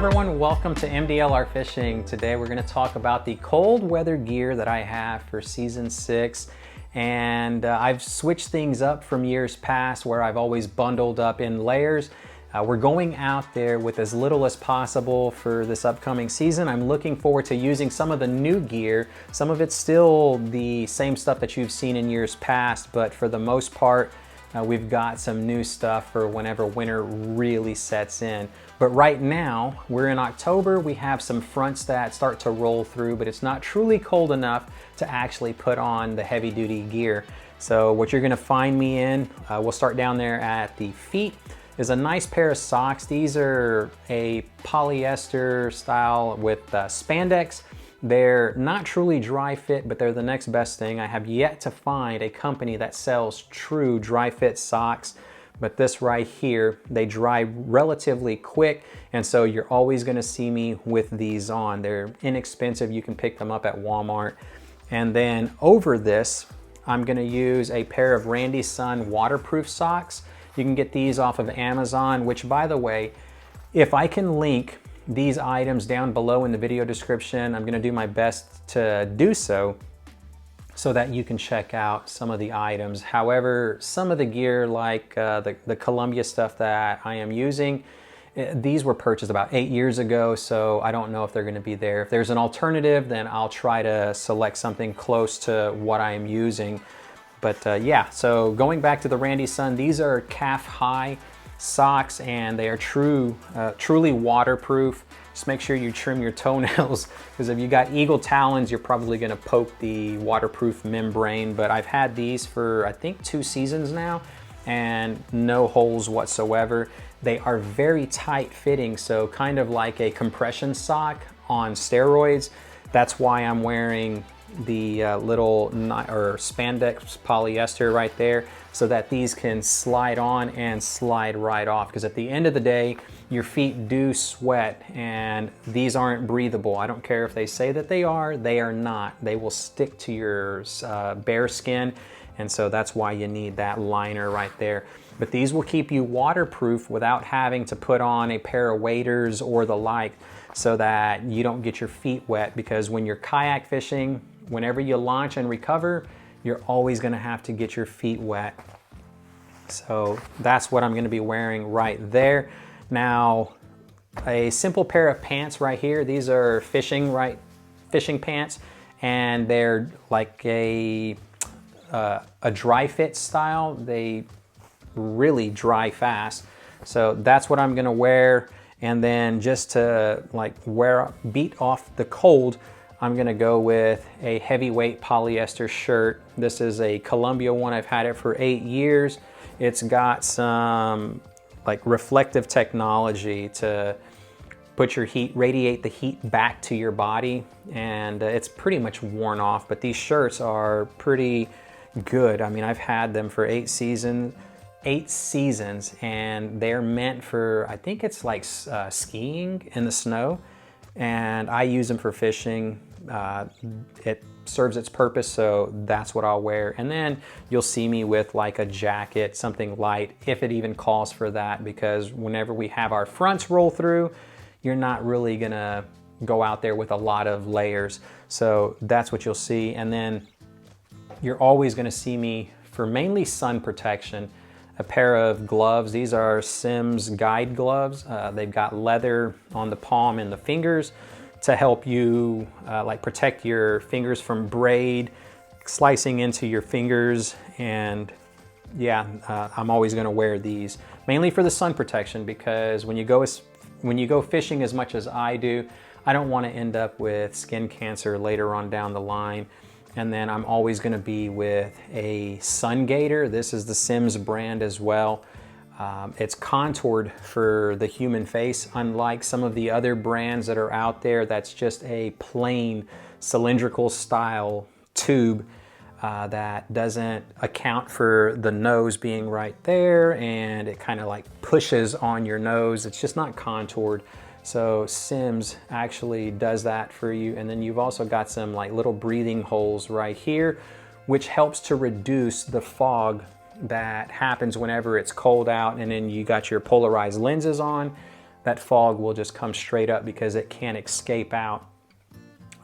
everyone, welcome to MDLR Fishing. Today we're going to talk about the cold weather gear that I have for season 6. And I've switched things up from years past where I've always bundled up in layers. We're going out there with as little as possible for this upcoming season. I'm looking forward to using some of the new gear. Some of it's still the same stuff that you've seen in years past, but for the most part, we've got some new stuff for whenever winter really sets in. But right now, we're in October, we have some fronts that start to roll through, but it's not truly cold enough to actually put on the heavy duty gear. So what you're gonna find me in, we'll start down there at the feet, is a nice pair of socks. These are a polyester style with spandex. They're not truly dry fit, but they're the next best thing. I have yet to find a company that sells true dry fit socks, but this right here, they dry relatively quick, and so you're always gonna see me with these on. They're inexpensive, you can pick them up at Walmart. And then over this, I'm gonna use a pair of Randy Sun waterproof socks. You can get these off of Amazon, which by the way, if I can link these items down below in the video description, I'm gonna do my best to do so that you can check out some of the items. However, some of the gear like the Columbia stuff that I am using, these were purchased about 8 years ago, so I don't know if they're gonna be there. If there's an alternative, then I'll try to select something close to what I am using. But yeah, so going back to the Randy Sun, these are calf high socks and they are truly waterproof. Just make sure you trim your toenails because if you got eagle talons, you're probably gonna poke the waterproof membrane. But I've had these for I think 2 seasons now and no holes whatsoever. They are very tight fitting, so kind of like a compression sock on steroids. That's why I'm wearing the little spandex polyester right there so that these can slide on and slide right off, because at the end of the day your feet do sweat and these aren't breathable. I don't care if they say that they are not. They will stick to your bare skin, and so that's why you need that liner right there. But these will keep you waterproof without having to put on a pair of waders or the like, so that you don't get your feet wet, because when you're kayak fishing, whenever you launch and recover, you're always gonna have to get your feet wet. So that's what I'm gonna be wearing right there. Now, a simple pair of pants right here. These are fishing pants, and they're like a dry fit style. They really dry fast. So that's what I'm gonna wear. And then just to like beat off the cold, I'm gonna go with a heavyweight polyester shirt. This is a Columbia one. I've had it for 8 years. It's got some like reflective technology to put your heat, radiate the heat back to your body. And it's pretty much worn off, but these shirts are pretty good. I mean, I've had them for 8 seasons, and they're meant for, I think it's like skiing in the snow, and I use them for fishing. It serves its purpose, so that's what I'll wear. And then you'll see me with like a jacket, something light, if it even calls for that, because whenever we have our fronts roll through, you're not really gonna go out there with a lot of layers. So that's what you'll see. And then you're always gonna see me for mainly sun protection, a pair of gloves. These are Simms guide gloves. They've got leather on the palm and the fingers to help you like protect your fingers from braid slicing into your fingers. And yeah, I'm always gonna wear these mainly for the sun protection, because when you go fishing as much as I do, I don't want to end up with skin cancer later on down the line. And then I'm always gonna be with a sun gaiter. This is the Simms brand as well. It's contoured for the human face, unlike some of the other brands that are out there that's just a plain cylindrical style tube that doesn't account for the nose being right there, and it kind of like pushes on your nose. It's just not contoured. So Simms actually does that for you. And then you've also got some like little breathing holes right here, which helps to reduce the fog that happens whenever it's cold out. And then you got your polarized lenses on. that fog will just come straight up because it can't escape out.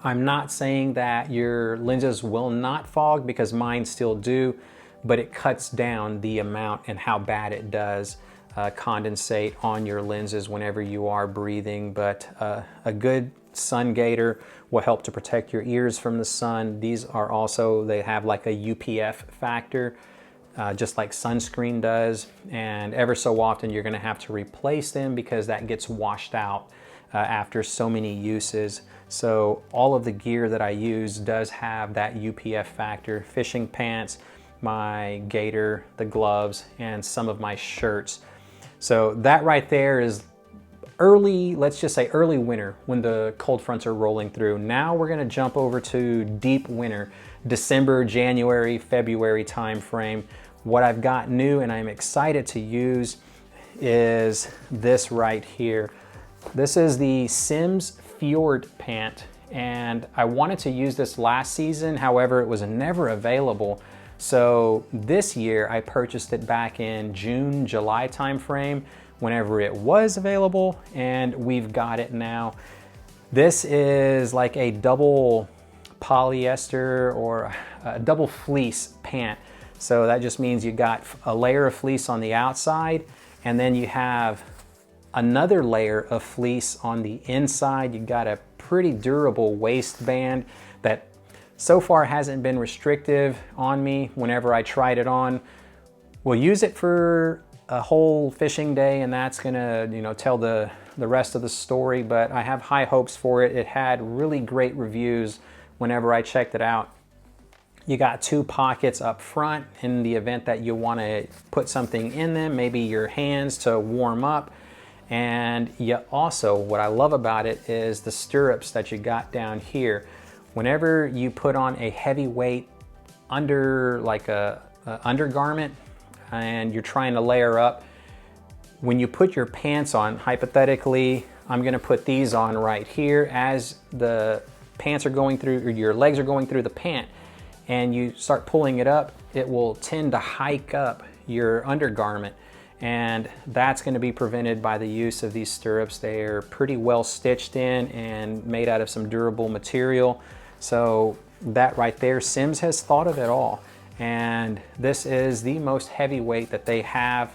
I'm not saying that your lenses will not fog, because mine still do, but it cuts down the amount and how bad it does condensate on your lenses whenever you are breathing. But a good sun gaiter will help to protect your ears from the sun. These are also, they have like a UPF factor, just like sunscreen does, and ever so often you're going to have to replace them because that gets washed out after so many uses. So all of the gear that I use does have that UPF factor. Fishing pants, my gaiter, the gloves, and some of my shirts. So that right there is early, let's just say early winter, when the cold fronts are rolling through. Now we're going to jump over to deep winter, December, January, February time frame. What I've got new and I'm excited to use is this right here. This is the Sims Fjord pant, and I wanted to use this last season, however it was never available. So this year I purchased it back in June, July time frame, whenever it was available, and we've got it now. This is like a double polyester or a double fleece pant. So that just means you got a layer of fleece on the outside, and then you have another layer of fleece on the inside. You got a pretty durable waistband that so far hasn't been restrictive on me whenever I tried it on. We'll use it for a whole fishing day, and that's gonna, you know, tell the rest of the story, but I have high hopes for it. It had really great reviews whenever I checked it out. You got two pockets up front in the event that you want to put something in them, maybe your hands to warm up. And you also, what I love about it is the stirrups that you got down here. Whenever you put on a heavyweight under, like a undergarment, and you're trying to layer up, when you put your pants on, hypothetically, I'm gonna put these on right here as the pants are going through, or your legs are going through the pant, and you start pulling it up, it will tend to hike up your undergarment. And that's going to be prevented by the use of these stirrups. They are pretty well stitched in and made out of some durable material. So that right there, Sims has thought of it all. And this is the most heavyweight that they have.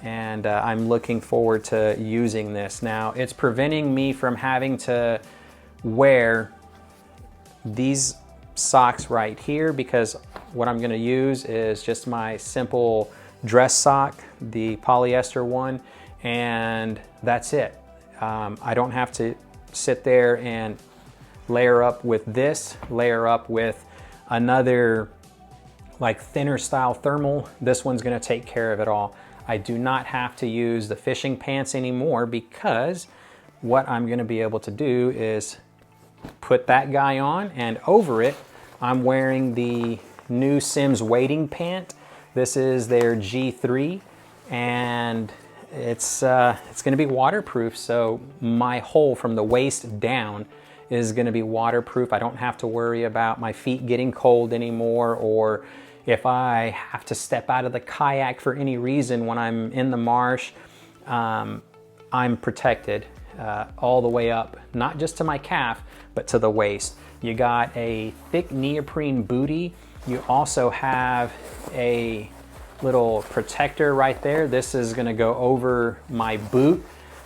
And I'm looking forward to using this. Now, it's preventing me from having to wear these socks right here, because what I'm going to use is just my simple dress sock, the polyester one, and that's it. I don't have to sit there and layer up with this, layer up with another like thinner style thermal. This one's gonna take care of it all. I do not have to use the fishing pants anymore, because what I'm gonna be able to do is put that guy on, and over it, I'm wearing the new Sims wading pant. This is their G3, and it's gonna be waterproof. So my hole from the waist down is gonna be waterproof. I don't have to worry about my feet getting cold anymore, or if I have to step out of the kayak for any reason when I'm in the marsh, I'm protected all the way up, not just to my calf, but to the waist. You got a thick neoprene bootie. You also have a little protector right there. This is gonna go over my boot.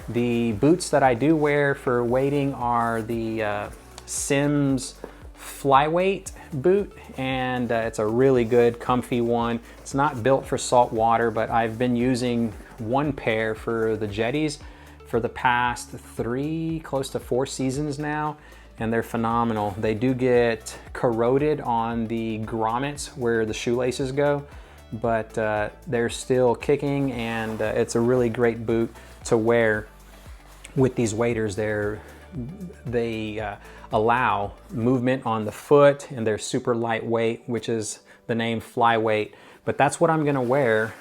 The boots that I do wear for wading are the Sims Flyweight boot, and it's a really good, comfy one. It's not built for salt water, but I've been using one pair for the jetties for the past 3, close to 4 seasons now, and they're phenomenal. They do get corroded on the grommets where the shoelaces go, but they're still kicking, and it's a really great boot to wear with these waders. They allow movement on the foot, and they're super lightweight, which is the name Flyweight. But that's what I'm gonna wear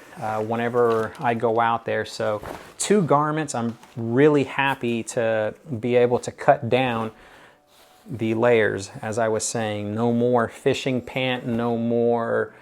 whenever I go out there. So 2 garments. I'm really happy to be able to cut down the layers. As I was saying, no more fishing pant, no more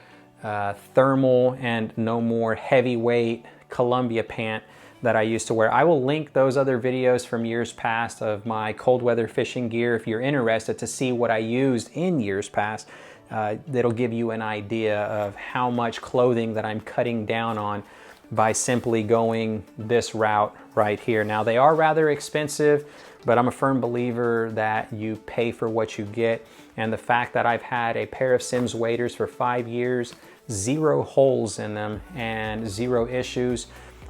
thermal, and no more heavyweight Columbia pant. that I used to wear. I will link those other videos from years past of my cold weather fishing gear if you're interested to see what I used in years past. That'll give you an idea of how much clothing that I'm cutting down on by simply going this route right here. Now, they are rather expensive, but I'm a firm believer that you pay for what you get. And the fact that I've had a pair of Simms waders for 5 years, 0 holes in them and 0 issues.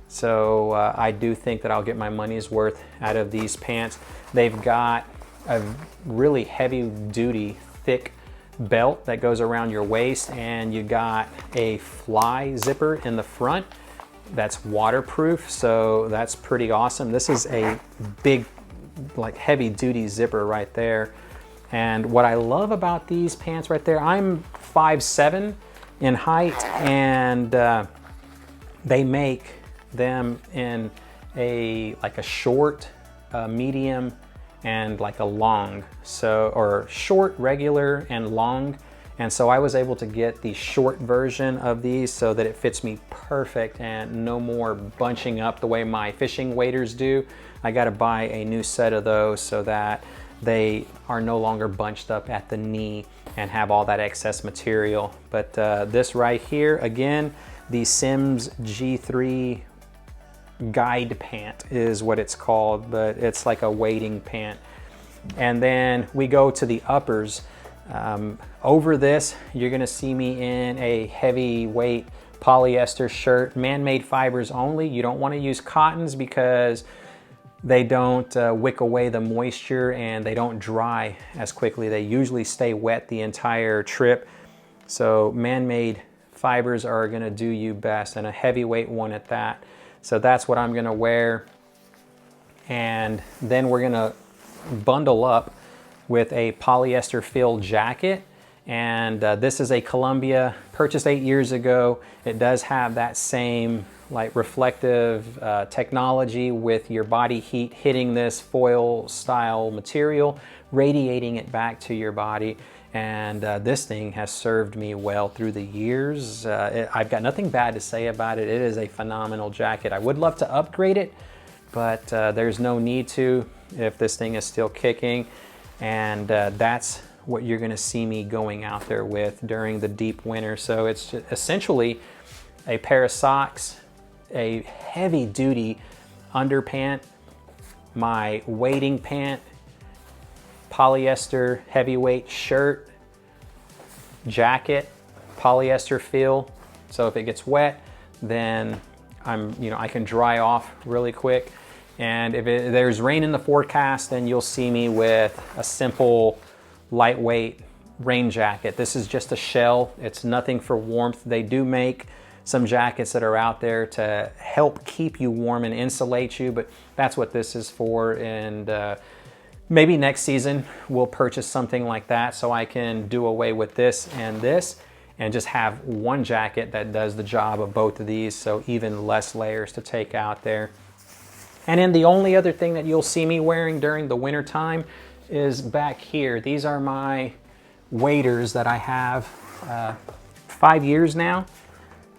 So I do think that I'll get my money's worth out of these pants. They've got a really heavy duty, thick belt that goes around your waist, and you got a fly zipper in the front that's waterproof, so that's pretty awesome. This is a big, like, heavy duty zipper right there. And what I love about these pants right there, I'm 5'7" in height, and they make them in like a short, medium, and like a long, or short, regular, and long. And so I was able to get the short version of these so that it fits me perfect and no more bunching up the way my fishing waders do. I got to buy a new set of those so that they are no longer bunched up at the knee and have all that excess material. But this right here, again, the Simms G3 guide pant is what it's called, but it's like a wading pant. And then we go to the uppers. Over this, you're gonna see me in a heavyweight polyester shirt, man-made fibers only. You don't wanna use cottons because they don't wick away the moisture and they don't dry as quickly. They usually stay wet the entire trip. So man-made fibers are gonna do you best, and a heavyweight one at that. So that's what I'm gonna wear. And then we're gonna bundle up with a polyester filled jacket. And this is a Columbia, purchased 8 years ago. It does have that same like reflective technology with your body heat hitting this foil style material, radiating it back to your body. And this thing has served me well through the years. I've got nothing bad to say about it. It is a phenomenal jacket. I would love to upgrade it, but there's no need to if this thing is still kicking. And that's what you're gonna see me going out there with during the deep winter. So it's essentially a pair of socks, a heavy duty underpant, my wading pant, polyester heavyweight shirt, jacket, polyester feel. So if it gets wet, then I can dry off really quick. And if there's rain in the forecast, then you'll see me with a simple, lightweight rain jacket. This is just a shell. It's nothing for warmth. They do make some jackets that are out there to help keep you warm and insulate you, but that's what this is for. And maybe next season we'll purchase something like that so I can do away with this and just have one jacket that does the job of both of these, so even less layers to take out there. And then the only other thing that you'll see me wearing during the winter time is back here. These are my waders that I have 5 years now.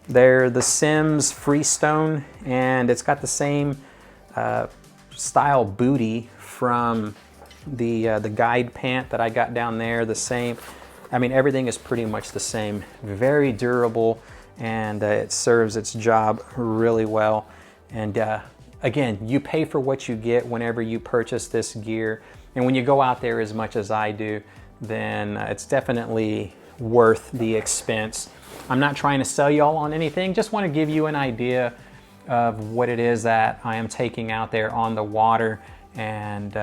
They're the Simms Freestone, and it's got the same style booty from the guide pant that I got down there. The same, I mean, everything is pretty much the same. Very durable, and it serves its job really well. And again, you pay for what you get whenever you purchase this gear. And when you go out there as much as I do, then it's definitely worth the expense. I'm not trying to sell y'all on anything, just want to give you an idea of what it is that I am taking out there on the water. And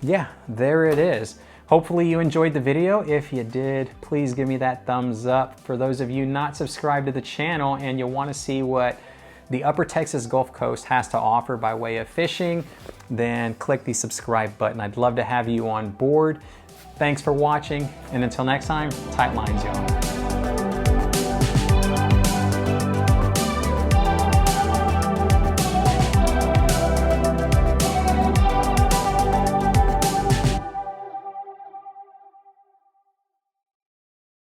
yeah, there it is. Hopefully you enjoyed the video. If you did, please give me that thumbs up. For those of you not subscribed to the channel and you want to see what the Upper Texas Gulf Coast has to offer by way of fishing, then click the subscribe button. I'd love to have you on board. Thanks for watching, and until next time, tight lines, y'all.